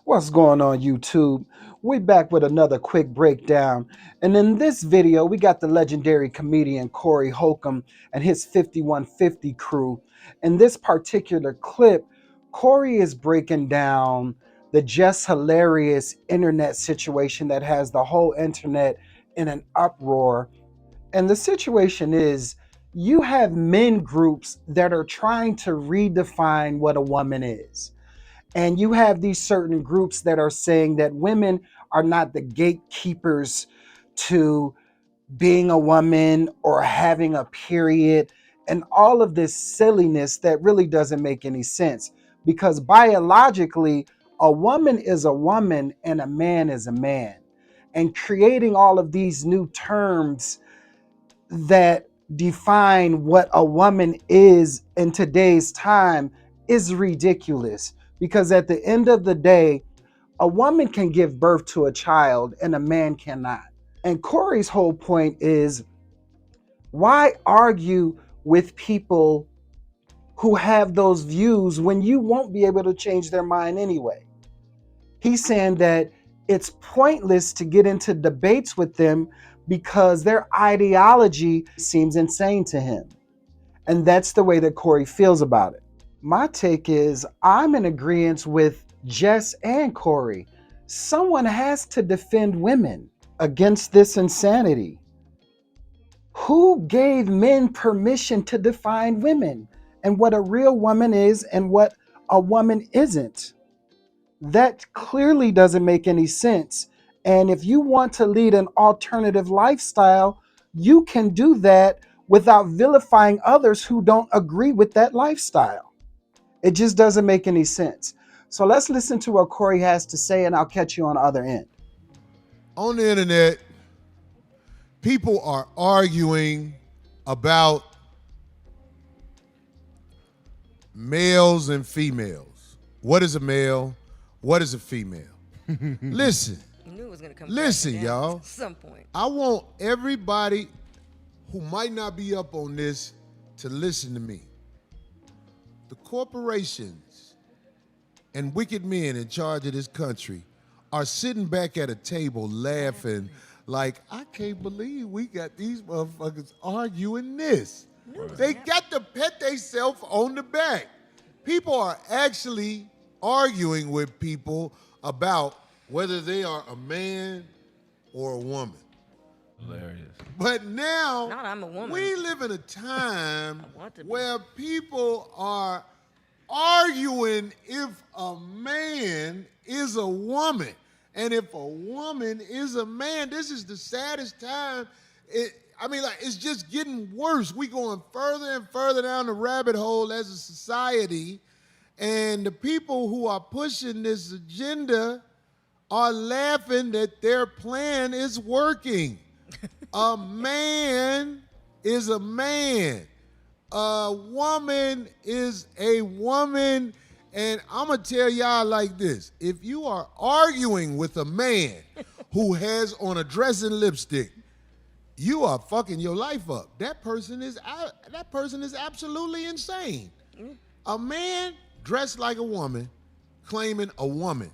What's going on YouTube? We back with another quick breakdown. And in this video, we got the legendary comedian Corey Holcomb and his 5150 crew. In this particular clip, Corey is breaking down the just hilarious internet situation that has the whole internet in an uproar. And the situation is you have men groups that are trying to redefine what a woman is. And you have these certain groups that are saying that women are not the gatekeepers to being a woman or having a period, and all of this silliness that really doesn't make any sense. Because biologically, a woman is a woman and a man is a man. And creating all of these new terms that define what a woman is in today's time is ridiculous, because at the end of the day, a woman can give birth to a child and a man cannot. And Corey's whole point is, why argue with people who have those views when you won't be able to change their mind anyway? He's saying that it's pointless to get into debates with them because their ideology seems insane to him. And that's the way that Corey feels about it. My take is I'm in agreement with Jess and Corey. Someone has to defend women against this insanity. Who gave men permission to define women and what a real woman is and what a woman isn't? That clearly doesn't make any sense. And if you want to lead an alternative lifestyle, you can do that without vilifying others who don't agree with that lifestyle. It just doesn't make any sense. So let's listen to what Corey has to say, and I'll catch you on the other end. On the internet, people are arguing about males and females. What is a male? What is a female? Listen. You knew it was gonna come. Listen, y'all. At some point. I want everybody who might not be up on this to listen to me. The corporations and wicked men in charge of this country are sitting back at a table laughing like, I can't believe we got these motherfuckers arguing this. Right. They got to pat themselves on the back. People are actually arguing with people about whether they are a man or a woman. Hilarious. But now, Not I'm a woman. we live in a time where people are arguing if a man is a woman. And if a woman is a man, this is the saddest time. It's just getting worse. We going further and further down the rabbit hole as a society. And the people who are pushing this agenda are laughing that their plan is working. A man is a man. A woman is a woman. And I'm going to tell y'all like this. If you are arguing with a man who has on a dress and lipstick, you are fucking your life up. That person is absolutely insane. A man dressed like a woman, claiming a woman,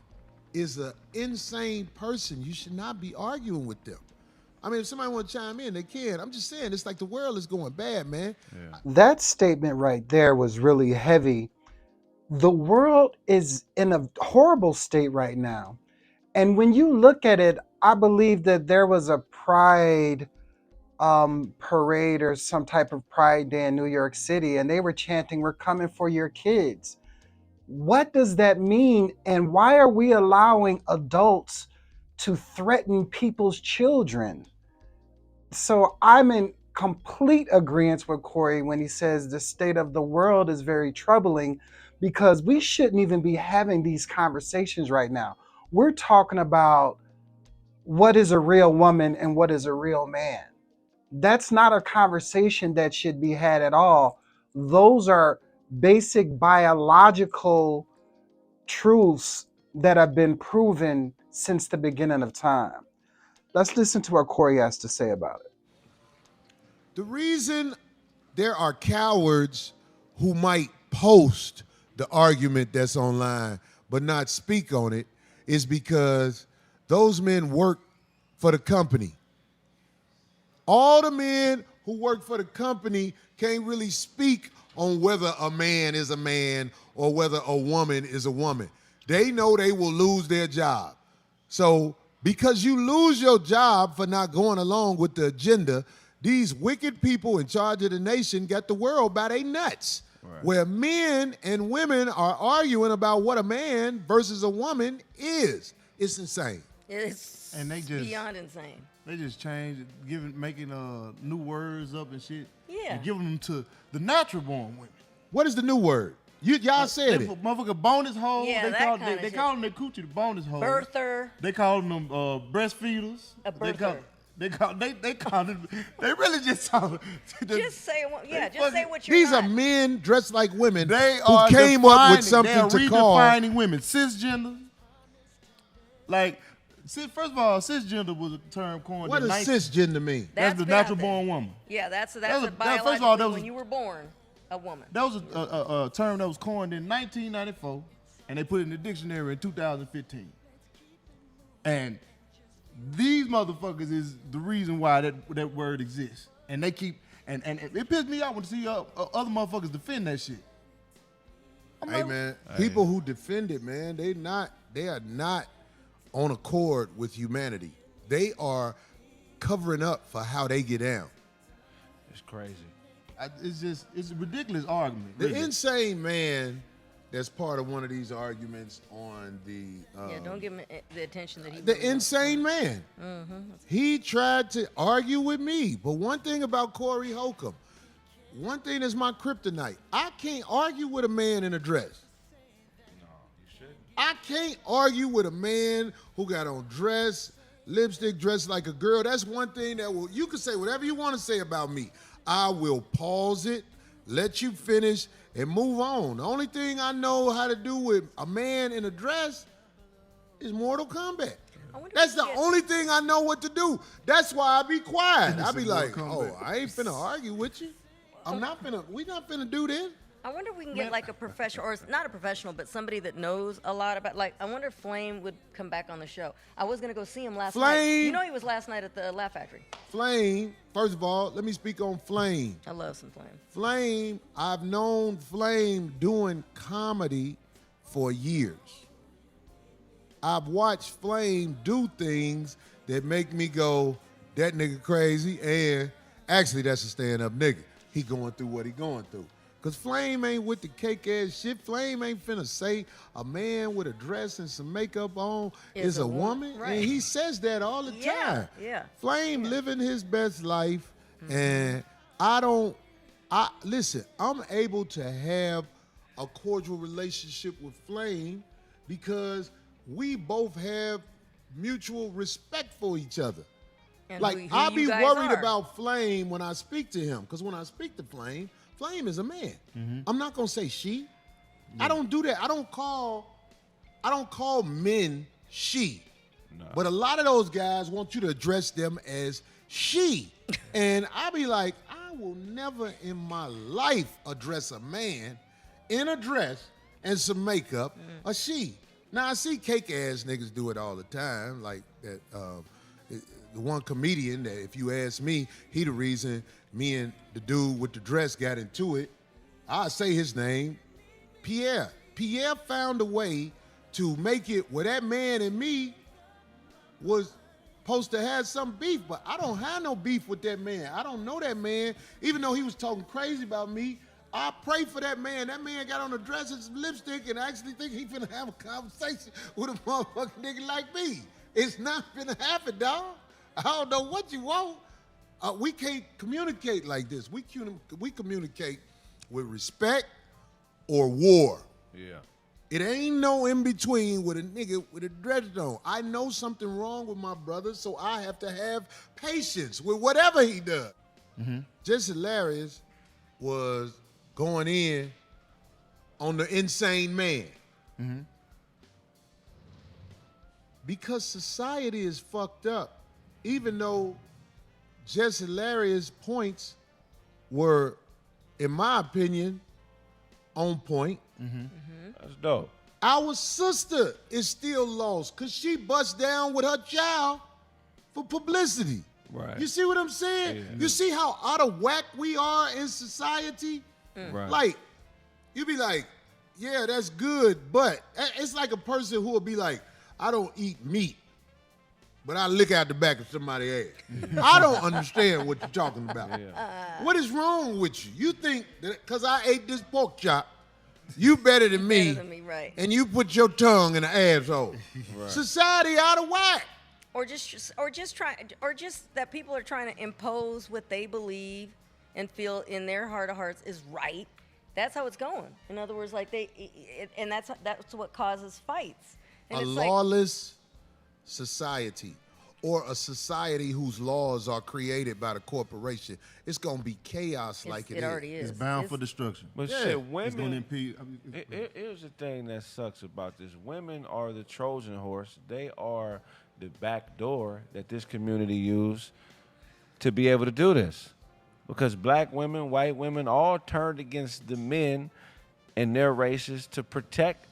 is an insane person. You should not be arguing with them. I mean, if somebody want to chime in, they can. I'm just saying, it's like the world is going bad, man. Yeah. That statement right there was really heavy. The world is in a horrible state right now. And when you look at it, I believe that there was a pride parade or some type of pride day in New York City, and they were chanting, "We're coming for your kids." What does that mean? And why are we allowing adults to threaten people's children? So I'm in complete agreement with Corey when he says the state of the world is very troubling, because we shouldn't even be having these conversations right now. We're talking about what is a real woman and what is a real man. That's not a conversation that should be had at all. Those are basic biological truths that have been proven since the beginning of time. Let's listen to what Corey has to say about it. The reason there are cowards who might post the argument that's online but not speak on it is because those men work for the company. All the men who work for the company can't really speak on whether a man is a man or whether a woman is a woman. They know they will lose their job. So because you lose your job for not going along with the agenda, these wicked people in charge of the nation got the world by their nuts. Right. Where men and women are arguing about what a man versus a woman is. It's insane. It's beyond insane. They just changed, making new words up and shit. Yeah. And giving them to the natural born women. What is the new word? Y'all said it. Motherfucker bonus hoes. Yeah, they call them their coochie the bonus hoes. Birther. They call them breastfeeders. A birther. They call them. They really just talk. Just say what you're These not. are men dressed like women who came up with something to call. They are redefining women. Cisgender. Like, first of all, cisgender was a term coined. What does cisgender mean? That's the natural born woman. Yeah, that's first of all, when you were born, a woman. That was a term that was coined in 1994, and they put it in the dictionary in 2015. And these motherfuckers is the reason why that word exists. And they keep, and it pissed me off when I see other motherfuckers defend that shit. Hey, man, people who defend it, man, they are not on accord with humanity. They are covering up for how they get down. It's crazy. It's a ridiculous argument. The insane man that's part of one of these arguments on the... don't give him the attention that he... The insane man. Mm-hmm. He tried to argue with me. But one thing about Corey Holcomb, one thing that's my kryptonite, I can't argue with a man in a dress. No, you shouldn't. I can't argue with a man who got on dress, lipstick, dressed like a girl. That's one thing you can say whatever you want to say about me. I will pause it, let you finish, and move on. The only thing I know how to do with a man in a dress is Mortal Kombat. That's the only thing I know what to do. That's why I be quiet. I be like, I ain't finna argue with you. We not finna do this. I wonder if we can get like a professional, or not a professional, but somebody that knows a lot about, like, I wonder if Flame would come back on the show. I was going to go see him last night. You know he was last night at the Laugh Factory. Flame, first of all, let me speak on Flame. I love some Flame. Flame, I've known Flame doing comedy for years. I've watched Flame do things that make me go, that nigga crazy, and actually that's a stand-up nigga. He going through what he going through. Because Flame ain't with the cake-ass shit. Flame ain't finna say a man with a dress and some makeup on is a woman. Right. And he says that all the time. Yeah. Flame living his best life. And listen, I'm able to have a cordial relationship with Flame because we both have mutual respect for each other. And like, I be worried about Flame when I speak to him. Because when I speak to Flame is a man. Mm-hmm. I'm not gonna say she. Yeah. I don't do that. I don't call men she. No. But a lot of those guys want you to address them as she. And I be like, I will never in my life address a man in a dress and some makeup a she. Now I see cake ass niggas do it all the time, like that. The one comedian that, if you ask me, he the reason me and the dude with the dress got into it. I'll say his name, Pierre. Pierre found a way to make it where that man and me was supposed to have some beef, but I don't have no beef with that man. I don't know that man. Even though he was talking crazy about me, I pray for that man. That man got on a dress and some lipstick and I actually think he finna have a conversation with a motherfucking nigga like me. It's not finna happen, dog. I don't know what you want. We can't communicate like this. We communicate with respect or war. Yeah. It ain't no in between with a nigga with a dress on. I know something wrong with my brother, so I have to have patience with whatever he does. Mm-hmm. Just hilarious was going in on the insane man. Mm-hmm. Because society is fucked up. Even though Jess Hilarious' points were, in my opinion, on point. Mm-hmm. Mm-hmm. That's dope. Our sister is still lost because she busts down with her child for publicity. Right. You see what I'm saying? Yeah. You see how out of whack we are in society? Right. Like, you be like, yeah, that's good, but it's like a person who will be like, I don't eat meat, but I lick out the back of somebody's ass. I don't understand what you're talking about. Yeah. What is wrong with you? You think that because I ate this pork chop, you better than me, right? And you put your tongue in the asshole. Right. Society out of whack. Or just that people are trying to impose what they believe and feel in their heart of hearts is right. That's how it's going. In other words, like that's what causes fights. And a lawless society, or a society whose laws are created by the corporation, it's gonna be chaos like it already is. It's bound for destruction. But Yeah. shit, It's gonna women. impede. Here's the thing that sucks about this: women are the Trojan horse. They are the back door that this community used to be able to do this. Because black women, white women, all turned against the men and their races to protect,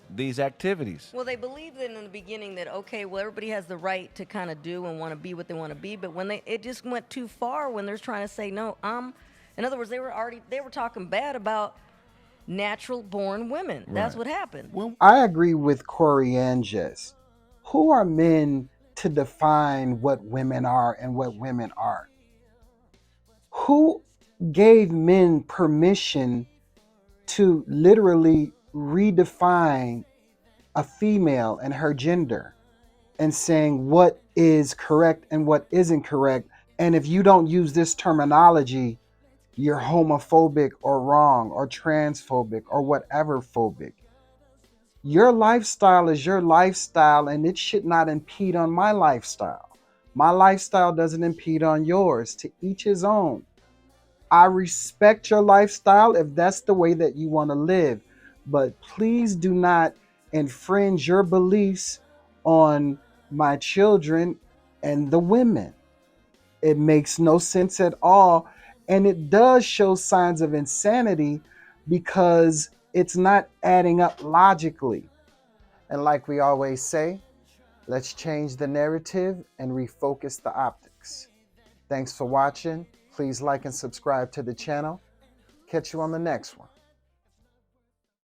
these activities. Well, they believed in the beginning that, okay, well, everybody has the right to kind of do and want to be what they want to be, but when it just went too far when they're trying to say, no, in other words, they were talking bad about natural born women. Right. That's what happened. I agree with Corey and Jess. Who are men to define what women are and what women aren't? Who gave men permission to literally redefine a female and her gender and saying what is correct and what isn't correct? And if you don't use this terminology, you're homophobic or wrong or transphobic or whatever phobic. Your lifestyle is your lifestyle, and it should not impede on my lifestyle. My lifestyle doesn't impede on yours. To each his own. I respect your lifestyle if that's the way that you want to live, but please do not infringe your beliefs on my children and the women. It makes no sense at all, and it does show signs of insanity because it's not adding up logically. And like we always say, let's change the narrative and refocus the optics. Thanks for watching. Please like and subscribe to the channel. Catch you on the next one.